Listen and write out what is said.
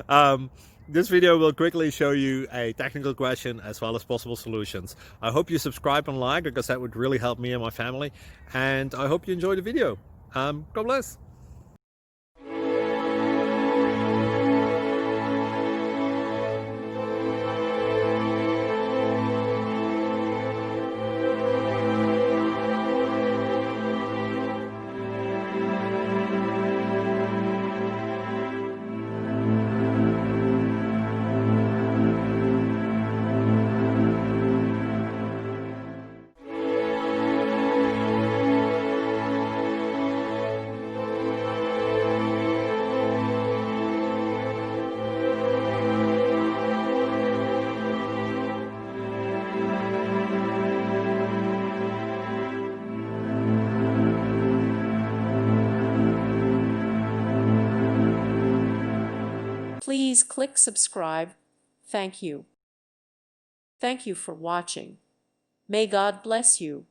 um, this video will quickly show you a technical question as well as possible solutions. I hope you subscribe and like, because that would really help me and my family. And I hope you enjoy the video. God bless. Please click subscribe. Thank you. Thank you for watching. May God bless you.